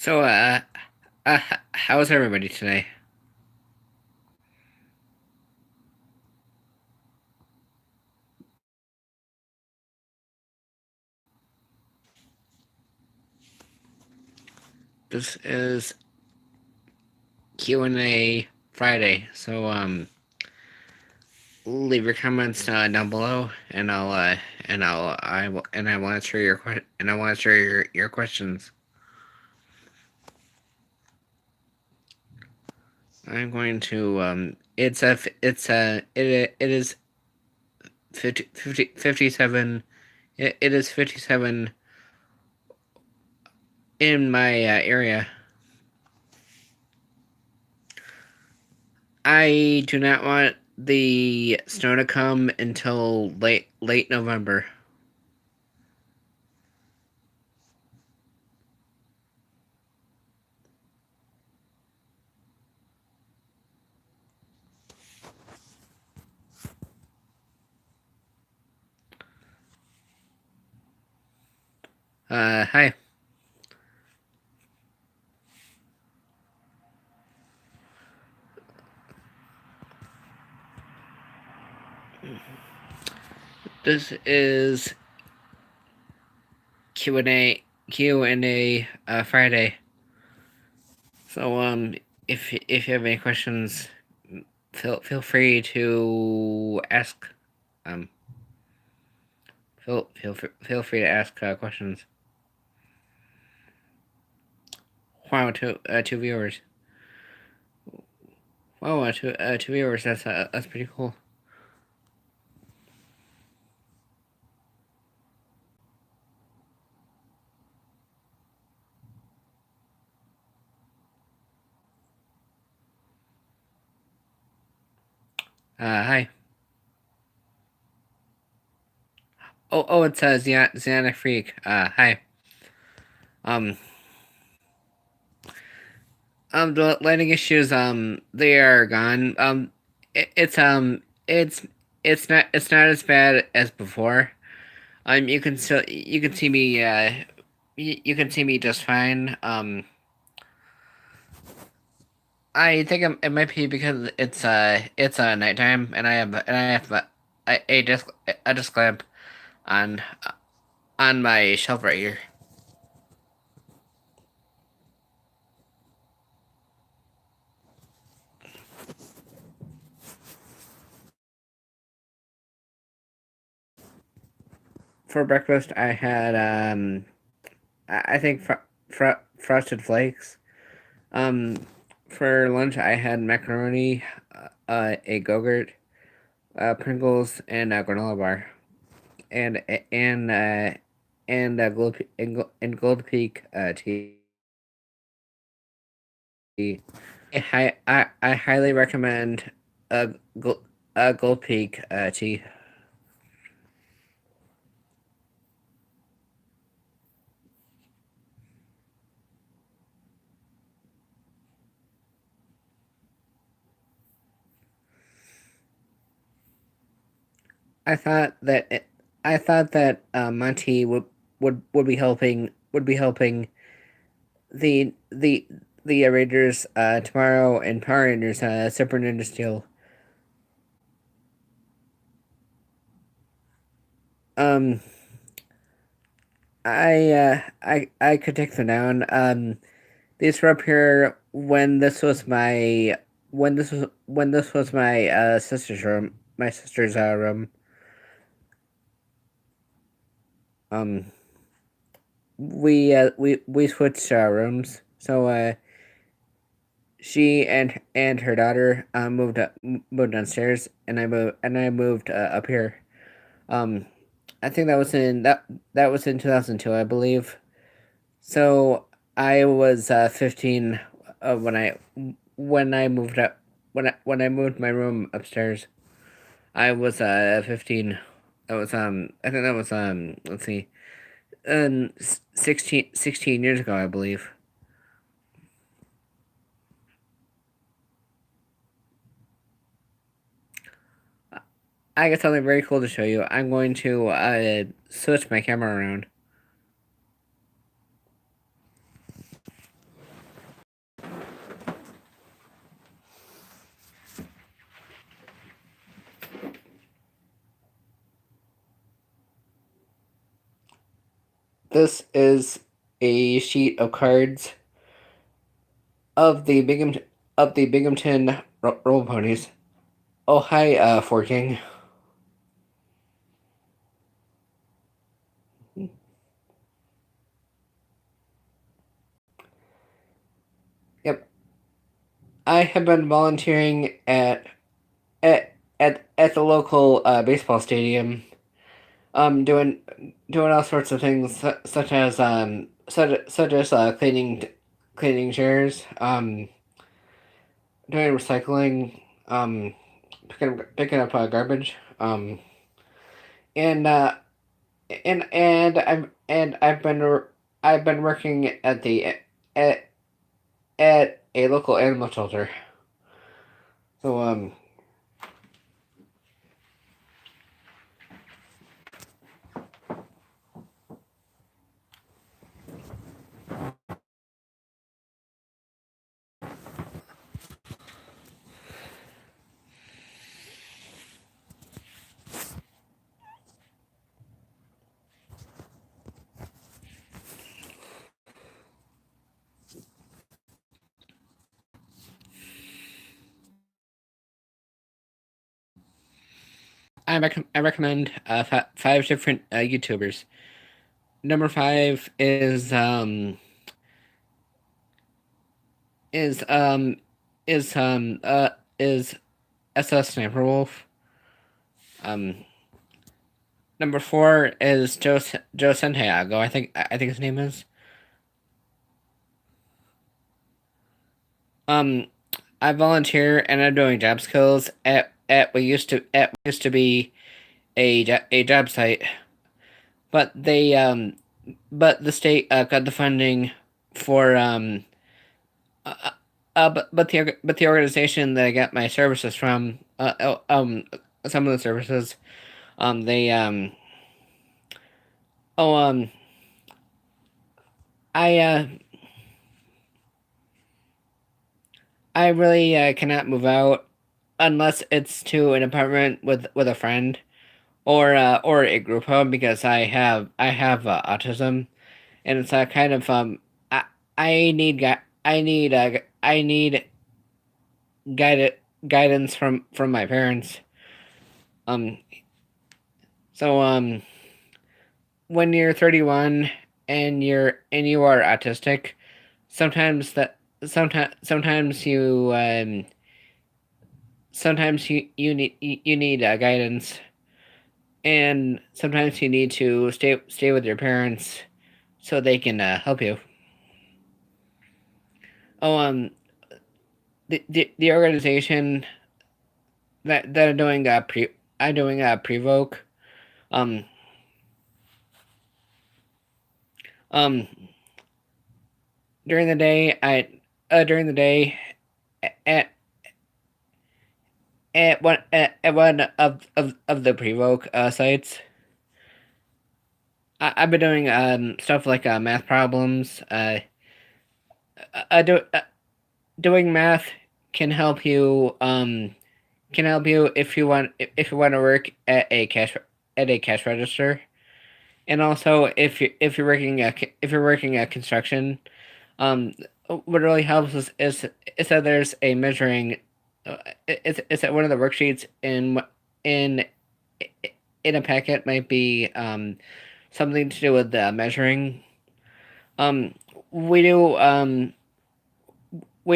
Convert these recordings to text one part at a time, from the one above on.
So, how's everybody today? This is Q&A Friday, so leave your comments down below, and I will answer your questions. I'm going to it is 57. It is 57 in my area. I do not want the snow to come until late November. Hi. This is Q&A Friday. So if you have any questions, feel free to ask. Um, feel free to ask questions. Wow, two viewers. Wow, two viewers. That's pretty cool. Hi. It's Xeonic Freak. Hi. Um, the lighting issues. They are gone. It's it's not as bad as before. You can see me. You can see me just fine. I think it might be because it's nighttime, and I have a disc lamp on on my shelf right here. For breakfast, I had I think frosted flakes. Um, for lunch, I had macaroni, a Go-Gurt, Pringles, and a granola bar, and and uh, and Gold Peak tea. I highly recommend a a Gold Peak tea. I thought that I thought that Monty would be helping the Raiders tomorrow and Power Rangers Super Ninja Steel. Um, I could take them down. These were up here when this was my sister's room. My sister's room. Um, we switched rooms. So she and her daughter moved downstairs, and I moved up here. Um, I think that was in 2002, I believe. So I was 15 when I moved up when I moved my room upstairs. I was 15. That was I think that was let's see, 16 years ago, I believe. I got something very cool to show you. I'm going to switch my camera around. this is a sheet of cards of the Binghamton Roll Ponies. Oh hi, Forking. Yep, I have been volunteering at the local baseball stadium, doing all sorts of things such as cleaning chairs, doing recycling, picking up garbage, and I've been working at at a local animal shelter. So I recommend five different YouTubers. Number five is um is um uh is SS Sniper Wolf. Um, Number four is Joe Santiago. I think his name is. Um, I volunteer and I'm doing job skills at what used to be a job site, but but the state cut the funding for but the organization that I got my services from some of the services they oh I I really cannot move out unless it's to an apartment with a friend or a group home because I have autism, and it's kind of I need I need guided guidance from my parents. Um so when you're 31 and you are autistic, sometimes that sometimes you need guidance, and sometimes you need to stay with your parents so they can help you. Oh, the organization that are doing I'm doing Prevoke. Um, um, during the day, during the day at at one of the Prevoke sites, I've been doing stuff like math problems. Do doing math can help you if you want to work at a cash register, and also if you're working if you're working at construction. um what really helps is that there's a measuring it's that one of the worksheets in in a packet might be something to do with measuring. um we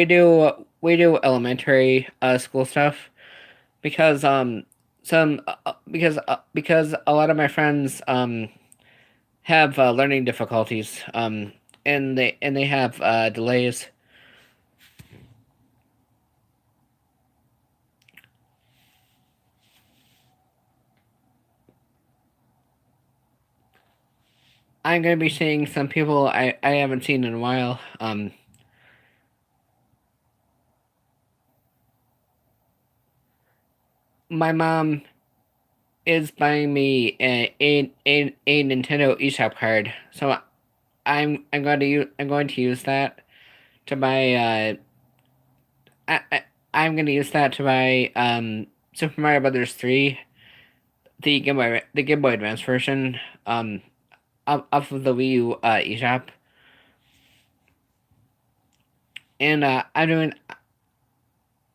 do we do elementary school stuff because because a lot of my friends have learning difficulties, and they have delays. I'm gonna be seeing some people I haven't seen in a while. My mom is buying me a Nintendo eShop card, so I'm going to use that to buy I'm gonna use that to buy Super Mario Brothers 3, the Game Boy Advance version. off of the Wii U eShop, and I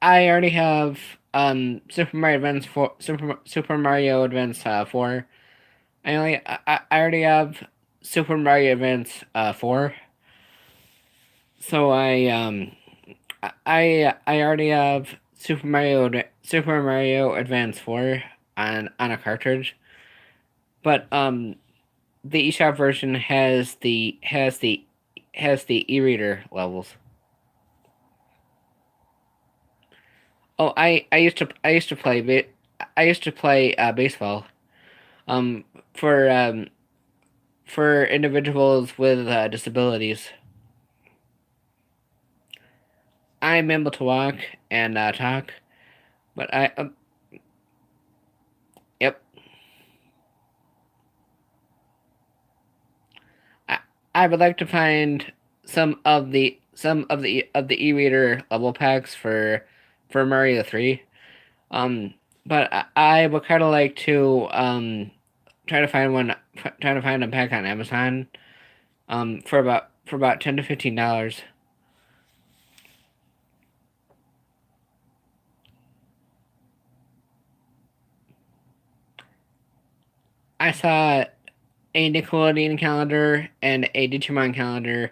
already have Super Mario Advance 4. I already have Super Mario Advance 4. So I already have Super Mario Advance 4 on a cartridge, but the eShop version has the e-reader levels. Oh, I used to play baseball um for um for individuals with disabilities. I'm able to walk and talk, but yep. I, I would like to find some of the e-reader level packs for Mario 3. Um, but I would kind of like to try to find a pack on Amazon for about $10 to $15. I saw a Nickelodeon calendar and a Digimon calendar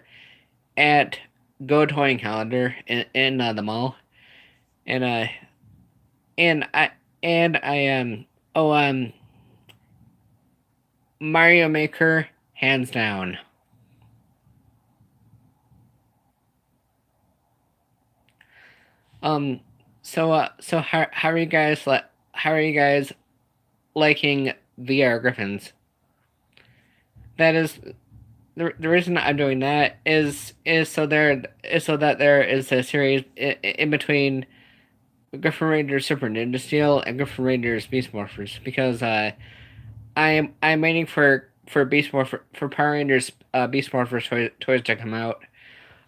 at Go Toy Calendar in the mall, and and I and I oh Mario Maker hands down. Um, so how are you guys liking VR Griffins? That is the reason I'm doing that is so that there is a series in between Griffin Rangers Super Ninja Steel and Griffin Rangers Beast Morphers, because I'm waiting for Power Rangers Beast Morphers toys to come out.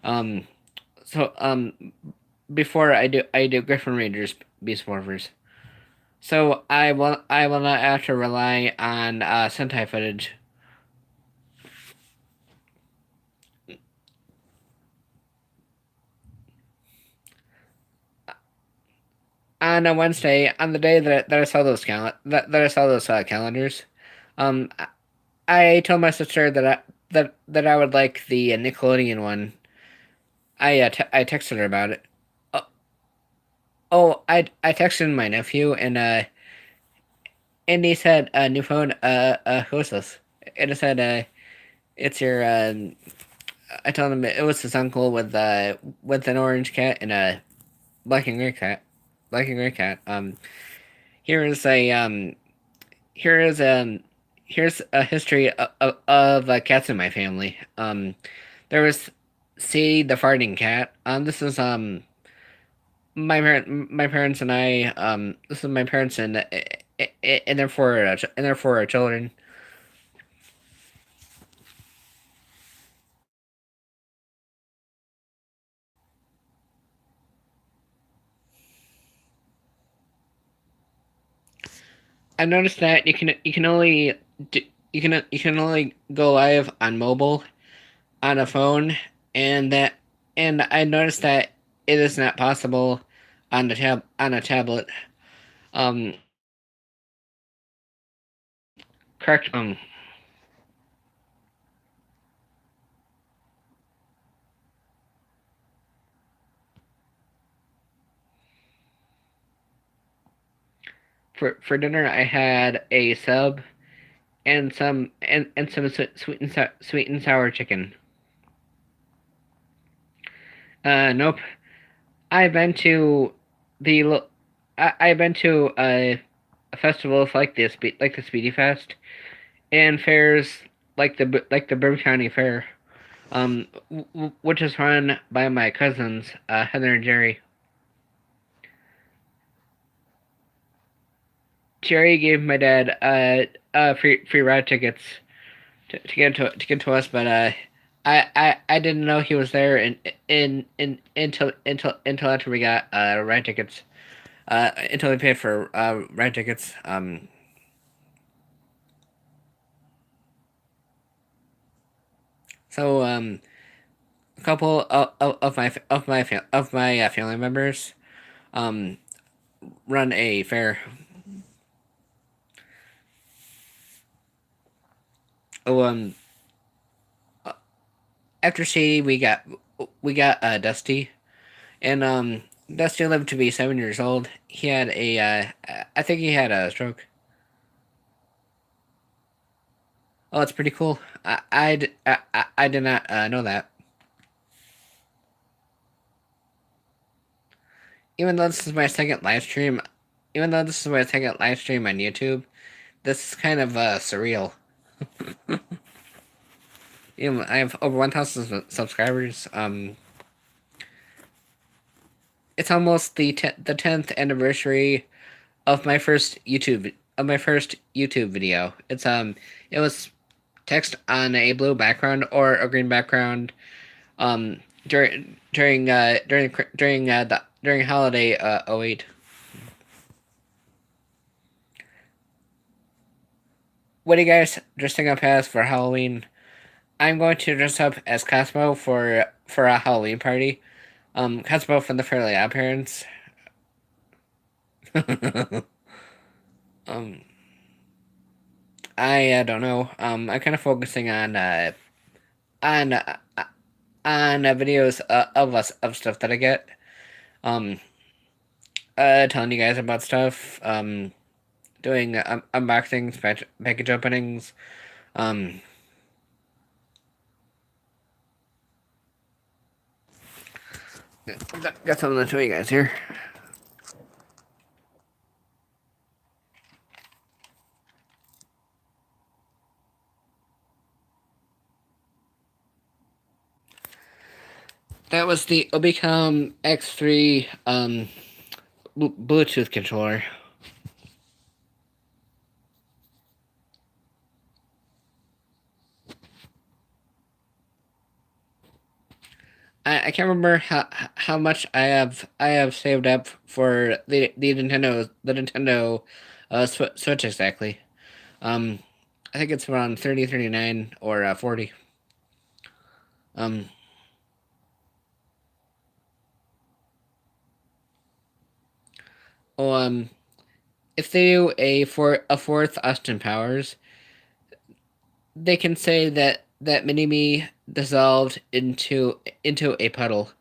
Um, so before I do Griffin Rangers Beast Morphers. So I will not have to rely on Sentai footage. On a Wednesday, on the day that I saw that I saw those calendars, um, I told my sister that I would like the Nickelodeon one. I texted her about it. Oh, I texted my nephew, and he said, new phone, who is this? And it said, it's your I told him it was his uncle with an orange cat and a black and gray cat. Black and gray cat. Here is a here is here's a history of cats in my family. There was C the farting cat. This is my parents and I. This is my parents and their four children. I've noticed that you can only you can only go live on mobile on a phone, and I noticed that it is not possible on a tablet. Um, correct. For dinner I had a sub and some sweet and sour chicken. Nope. I've been to the lo- I've been to festivals like the Speedy Fest and fairs like the Bourbon County Fair, which is run by my cousins, Heather and Jerry. Jerry gave my dad free ride tickets to get to us, but I didn't know he was there until after we got ride tickets. Until we paid for ride tickets. So a couple of my family members um run a fair. Oh after Shady we got Dusty, and Dusty lived to be 7 years old. He had a I think he had a stroke. Oh, it's pretty cool. I did not know that. Even though this is my second live stream, even though this is my second live stream on YouTube, this is kind of surreal. You know, I have over 1,000 subscribers. It's almost the 10th anniversary of my first YouTube video. It was text on a blue background or a green background. During holiday '08. What are you guys dressing up as for Halloween? I'm going to dress up as Cosmo for a Halloween party. Cosmo from the Fairly Odd Parents. um, I don't know. I'm kind of focusing on videos of stuff that I get. Um, Telling you guys about stuff. Doing unboxings, package openings. Um, got something to show you guys here. That was the Obicom X3 Bluetooth controller. I can't remember how much I have saved up for the Nintendo Switch exactly. Um, I think it's around 30, 39, or 40. Um, oh, if they do a fourth Austin Powers, they can say that Mini Me dissolved into a puddle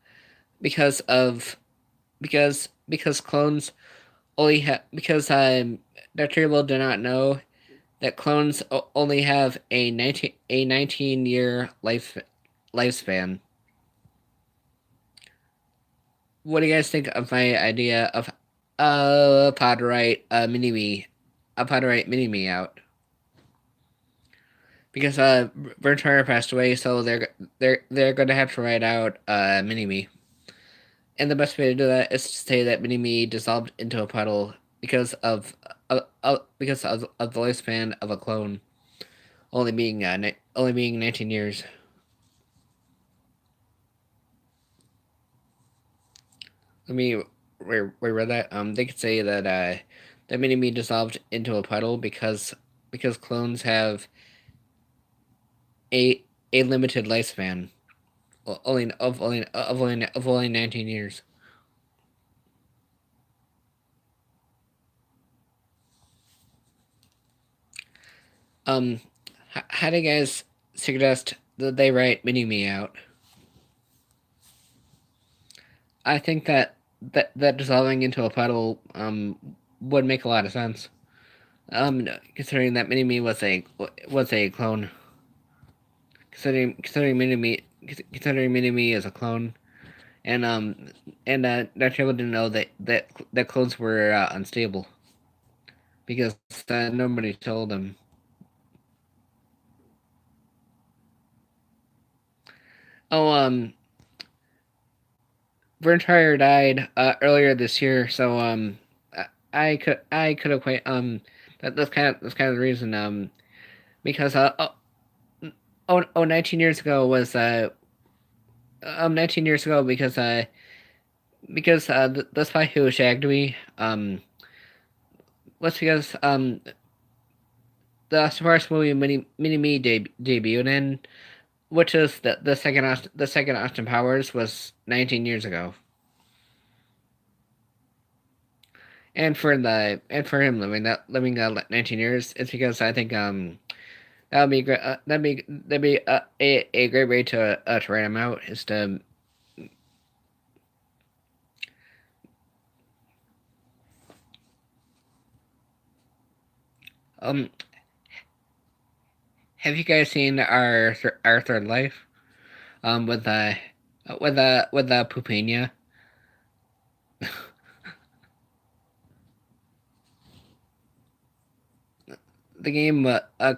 because of because clones because Dr. Evil did not know that clones only have a 19-year lifespan. What do you guys think of my idea of Podrite Mini Me, a Podrite Mini Me out? Because Bertrand passed away, so they're going to have to write out Mini Me. And the best way to do that is to say that Mini Me dissolved into a puddle because of the lifespan of a clone only being 19 years. Let me reread that. They could say that Mini Me dissolved into a puddle because clones have a a limited lifespan, only 19 years. Um, how do you guys suggest that they write Mini Me out? I think that dissolving into a puddle would make a lot of sense. Considering that Mini Me was a clone. Considering Mini Me is a clone, and Dr. Evil didn't know that clones were unstable because nobody told him. Oh, Vern died earlier this year, so I could equate that's kind of the reason because 19 years ago was 19 years ago because the spy who shagged me was because the Star Wars movie Mini Me debuted in which is the second Austin Powers was 19 years ago. And for him living 19 years, it's because I think that would be great. That'd be a great way to write him out is to um. Have you guys seen our third life with Pupina? The game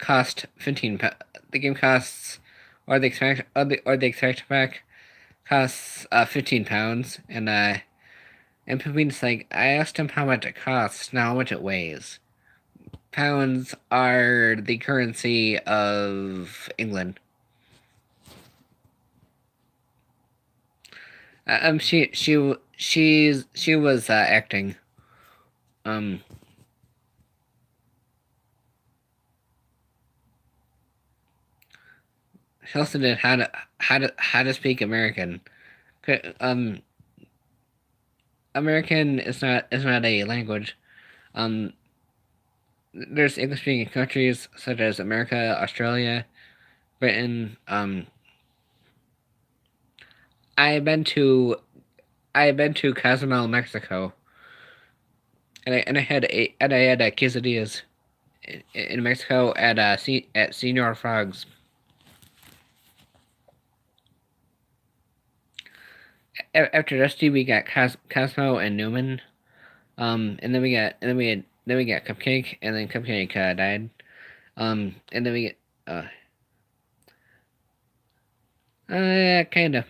cost 15. The game costs or the expansion pack costs £15, and Pupina's like, I asked him how much it costs, not how much it weighs. Pounds are the currency of England. She was acting. Um, she also did how to speak American. Um, American is not a language. Um, there's English speaking countries such as America, Australia, Britain. I've been to I've been to Cozumel, Mexico, and I had quesadillas in Mexico at Senor Frogs. After Dusty, we got Cosmo and Newman. And then we got then we got Cupcake, and then Cupcake died. And then we get yeah, kind of.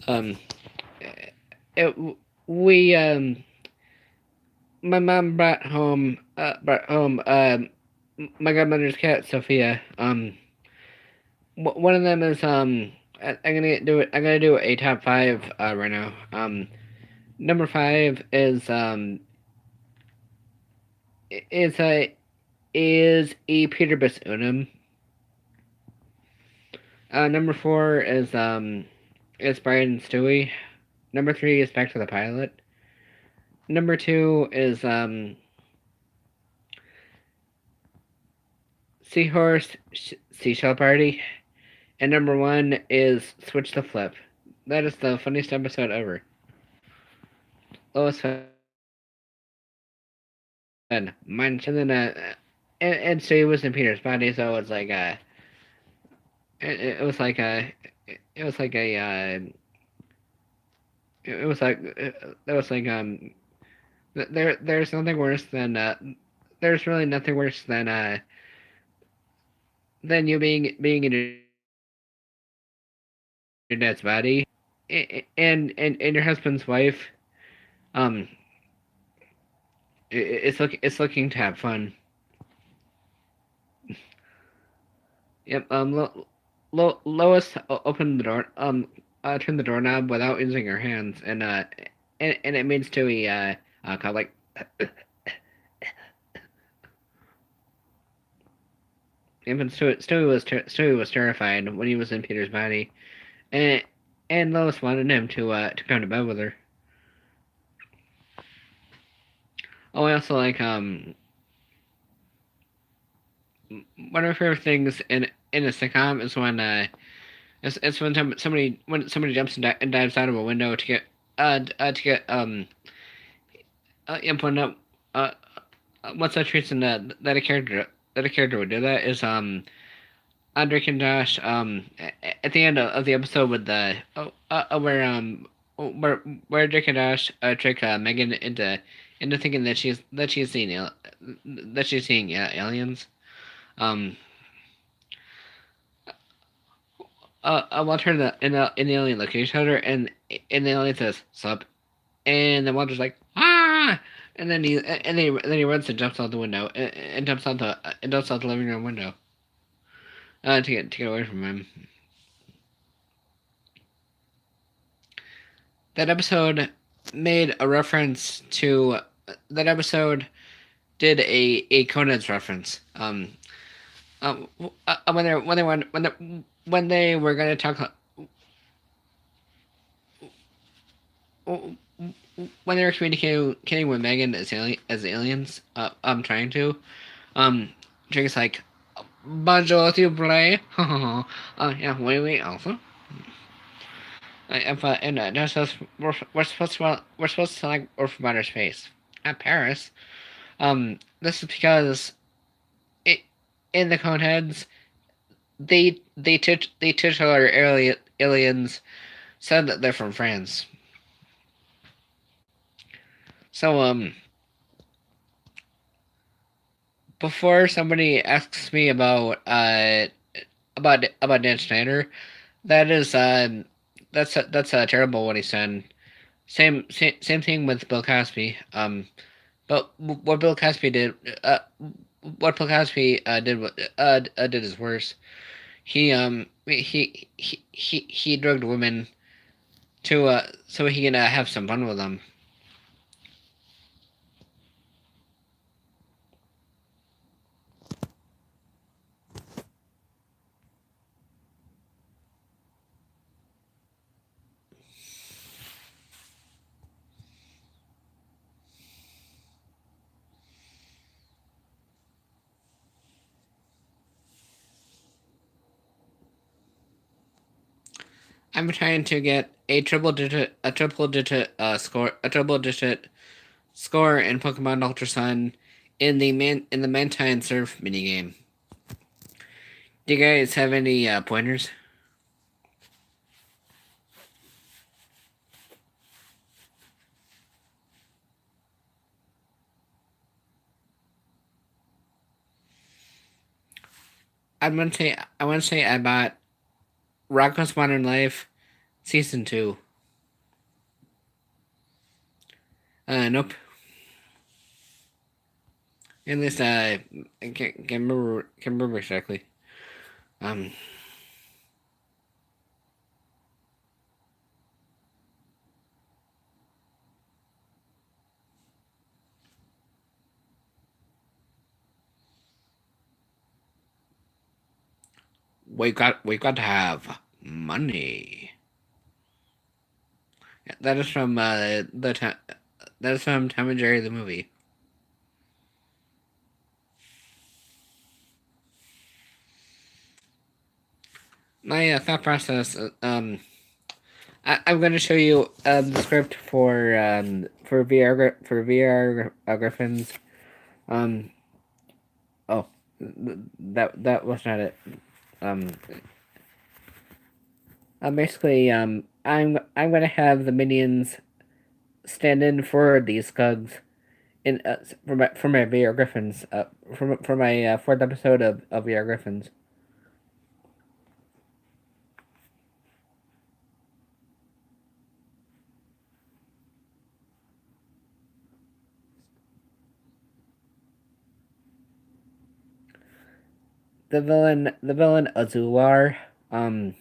Um, it, we my mom brought home my godmother's cat Sophia. One of them is I'm gonna do it. I'm gonna do a top five right now. Number five is a E Peterbus Unum. Number four is Brian and Stewie. Number three is Back to the Pilot. Number two is Seahorse Seashell Party, and number one is Switch the Flip. That is the funniest episode ever. Lois fun. Mine, and then and Stewie was in Peter's body, so it was like it was like it was like a it was like it was like there's nothing worse than there's really nothing worse than you being in your dad's body and your husband's wife um it's looking to have fun. Yep. Lois opened the door turned the doorknob without using her hands, and it made Stewie call like even Stewie was terrified when he was in Peter's body, and Lois wanted him to come to bed with her. Oh, I also like one of my favorite things in a sitcom is when it's when somebody jumps and dives out of a window to get input up what's that reason that a character would do that is Drake and Josh, at the end of the episode with the where where Drake and Josh trick Megan into thinking that she's seeing aliens. Um, Walter in the alien looking at each other, and the alien says sup, and then Walter's like ah, and then he runs and jumps out the window and jumps out the living room window to get away from him. That episode made a reference to that episode did a Conan's reference. When they were gonna talk when they were communicating with Megan as aliens. I'm trying to. Drake's like, bonjour, s'il vous plaît. Yeah, wait, also. Just we're supposed to like Earth from outer space at Paris. This is because it in the Coneheads they titular aliens said that they're from France. So before somebody asks me about Dan Schneider, that is that's terrible what he said. Same thing with Bill Cosby. But what Bill Cosby did, did is worse. He drugged women to so he can have some fun with them. I'm trying to get a triple digit score in Pokemon Ultra Sun in the Mantine Surf minigame. Do you guys have any pointers? I want to say I bought Rocko's Modern Life Season 2. Nope. At least I can't remember exactly. Um, we got to have money. That is from that is from Tom and Jerry the movie. My thought process. I'm going to show you the script for VR Griffins. Um, oh, that was not it. Um, basically, I'm gonna have the minions stand in for these Cugs in for my VR Griffins. For my fourth episode of VR Griffins. The villain Azular. Um,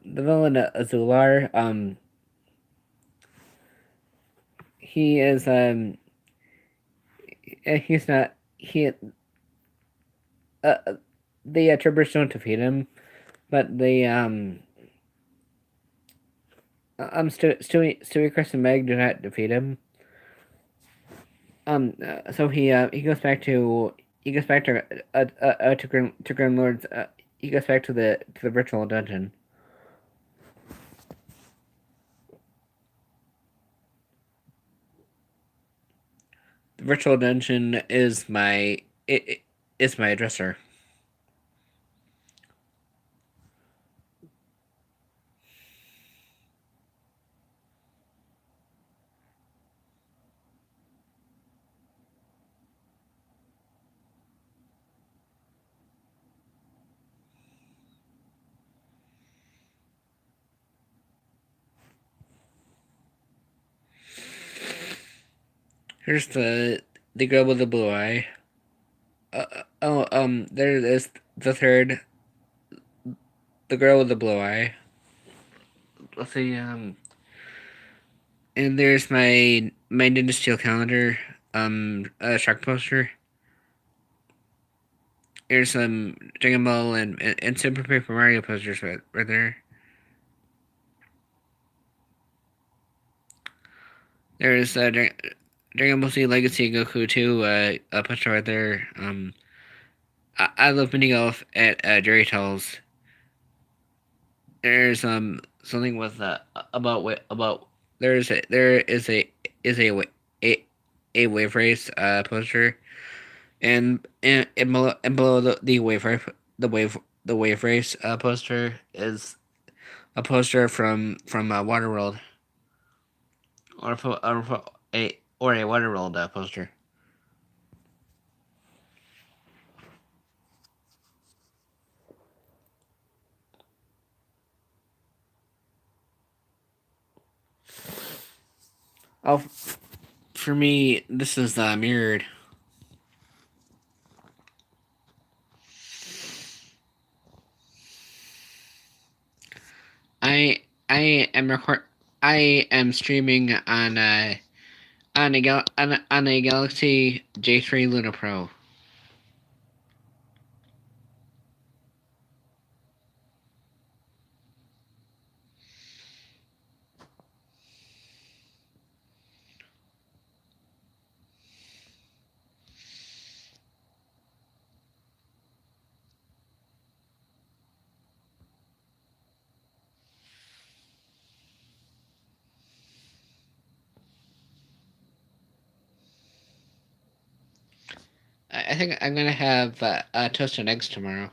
the villain Azular. He is he's not he. Uh, the troopers don't defeat him, but Stewie, Chris, and Meg do not defeat him. So he goes back to to Grim Lord's. He goes back to the virtual dungeon. The virtual dungeon is is my dresser. Here's the girl with the blue eye. There is the third, the girl with the blue eye. Let's see, and there's my Ninja Steel calendar, shark poster. Here's some Dragon Ball and Super Paper Mario posters right there. There's Dragon Ball Z Legacy Goku 2 a poster right there. I love mini golf at Jerry Tell's. There's something with about there is a wave race poster, and below the wave race poster is a poster from Waterworld, or a Waterworld poster. Oh, for me, this is mirrored. I I am record. I am streaming on a Galaxy J3 Luna Pro. I think I'm gonna have toasted eggs tomorrow.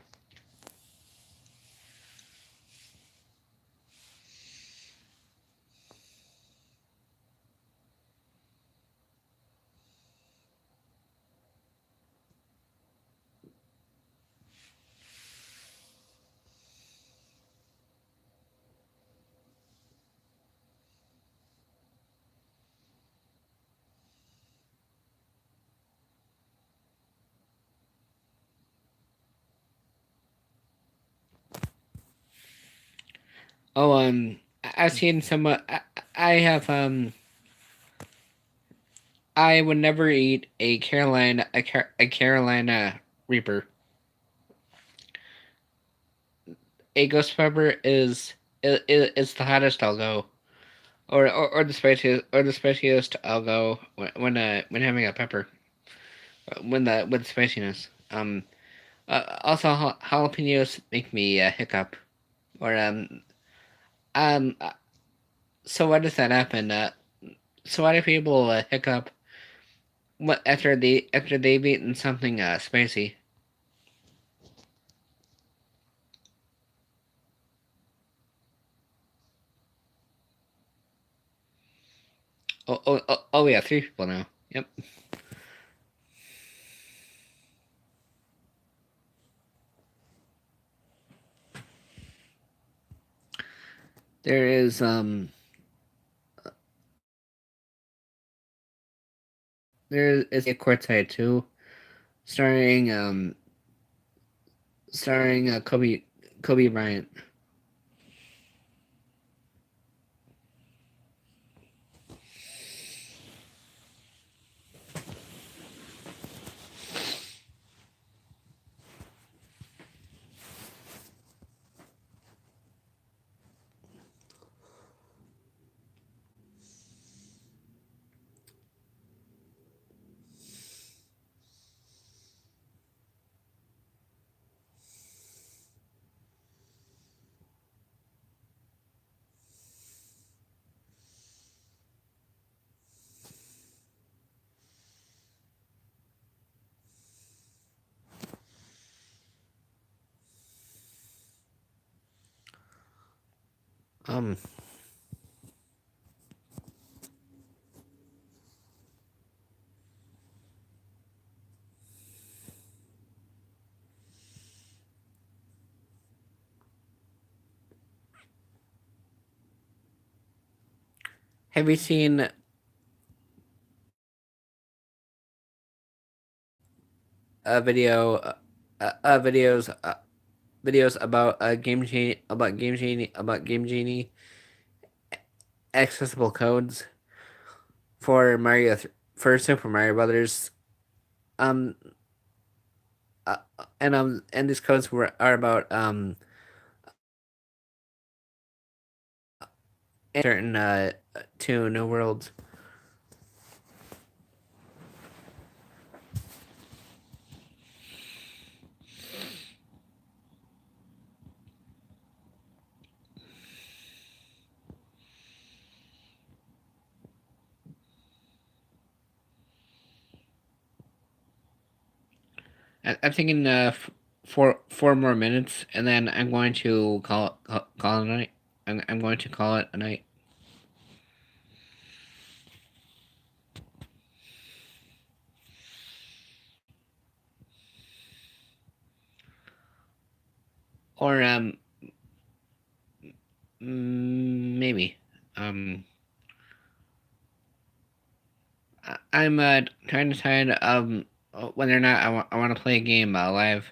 Oh, I've seen some. I have I would never eat a Carolina Reaper. A ghost pepper is the hottest I'll go, or the spiciest I'll go when having a pepper. When the with spiciness. Also jalapenos make me hiccup. Or um. uh, So why does that happen? So why do people hiccup what after they've eaten something spicy? Oh yeah, three people now. Yep. There is a Courtside too, starring Kobe Bryant. Um, have you seen a video, videos, videos about Game Genie accessible codes for for Super Mario Brothers? Um, and these codes are about certain two new worlds. I'm thinking four more minutes, and then I'm going to call it a night. I'm going to call it a night. Or maybe I'm trying to decide whether or not I want to play a game live.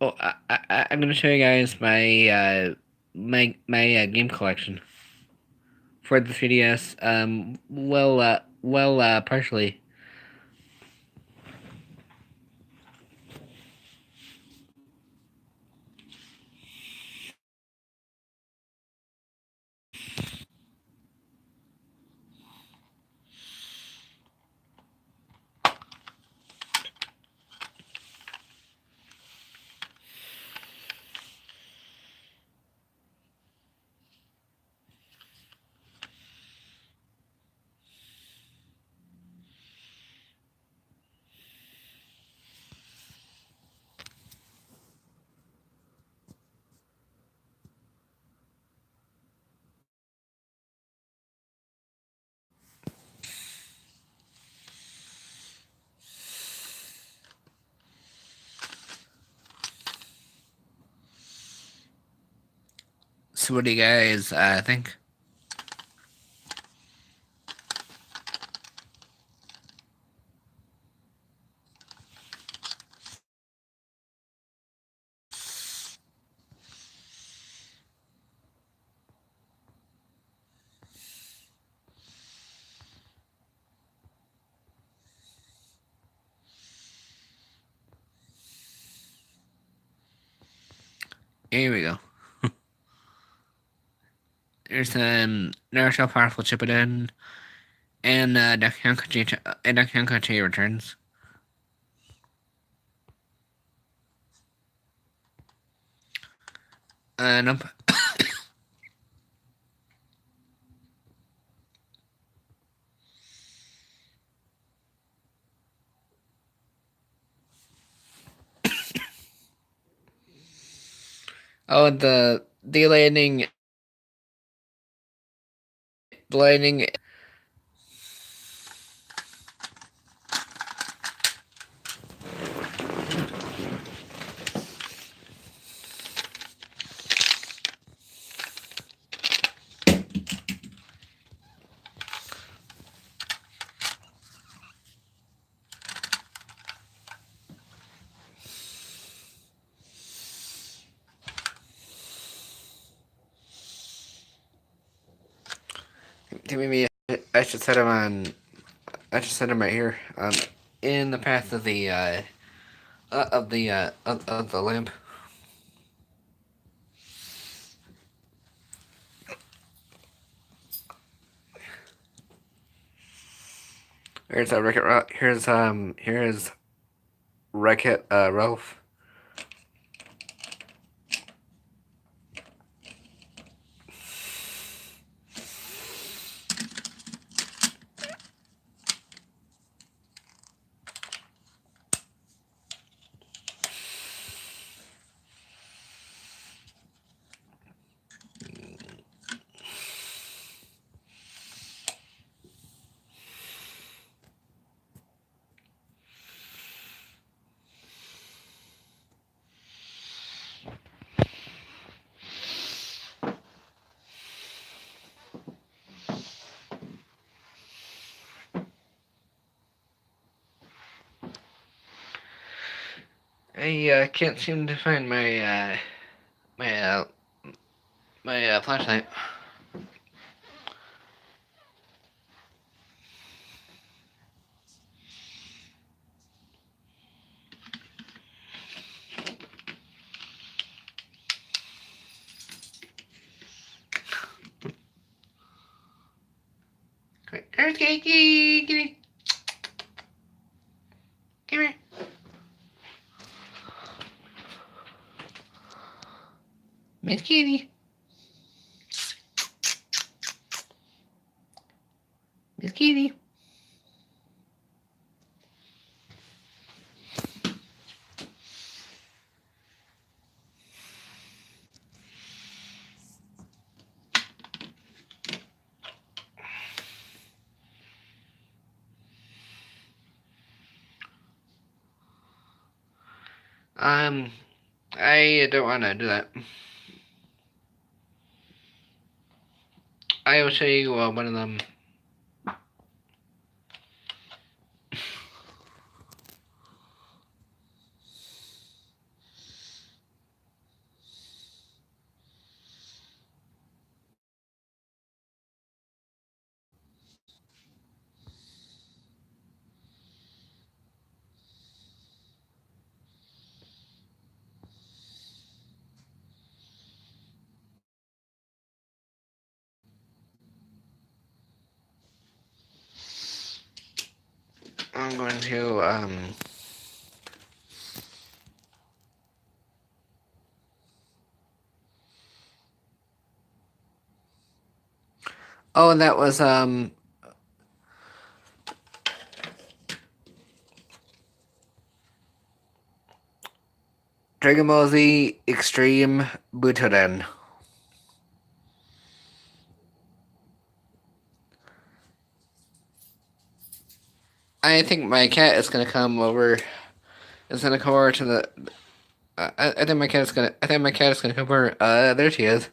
Oh, I'm gonna show you guys my game collection for the 3DS. Partially. So, what do you guys think? Here we go. There's Naruto Powerful Shippuden and Dakion returns. Nope. Oh, the landing. Maybe I should set him on. I should set him right here. In the path of of the lamp. Here's here's Wreck-It Ralph. I can't seem to find my my flashlight. Kitty. Come here. Miss Kitty. Miss Kitty. I don't want to do that. I will show you one of them. I'm going to Oh, and that was Dragon Ball Z Extreme Butoden. I think my cat is gonna come over. Is gonna come over to the. I think my cat is gonna. I think my cat is gonna come over. There she is.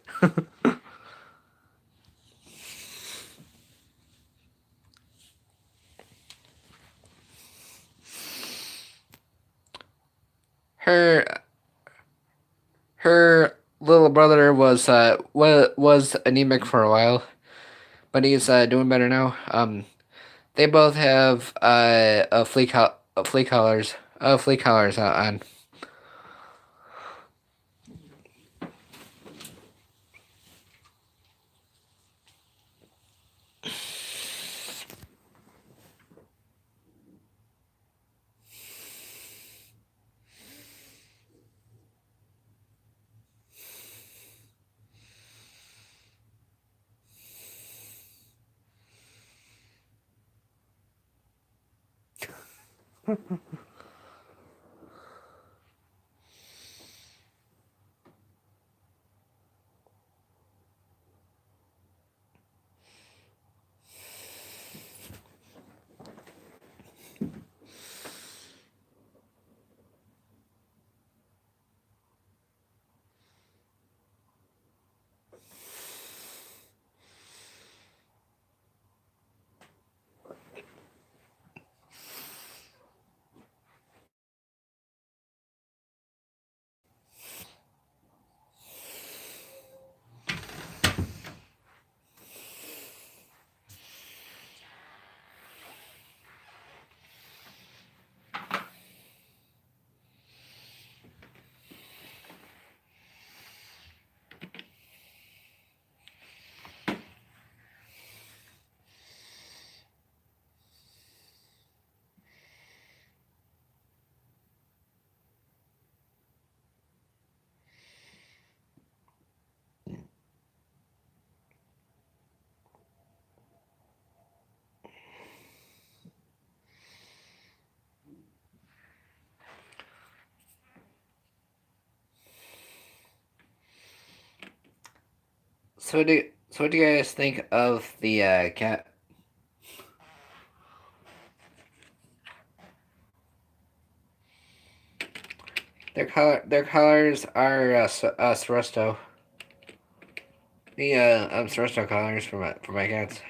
her her little brother was anemic for a while, but he's doing better now. They both have flea collars out on. So what do you guys think of the cat? Their colors are Sresto. The Sresto colors for my cats.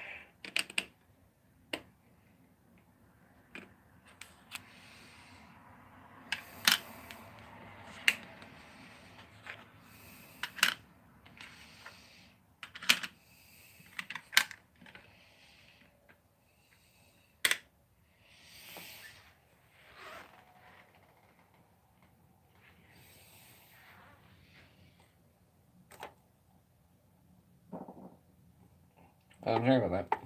I'm sorry about that.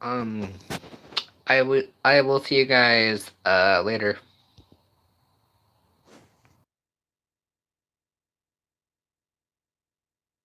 Um, I will see you guys later.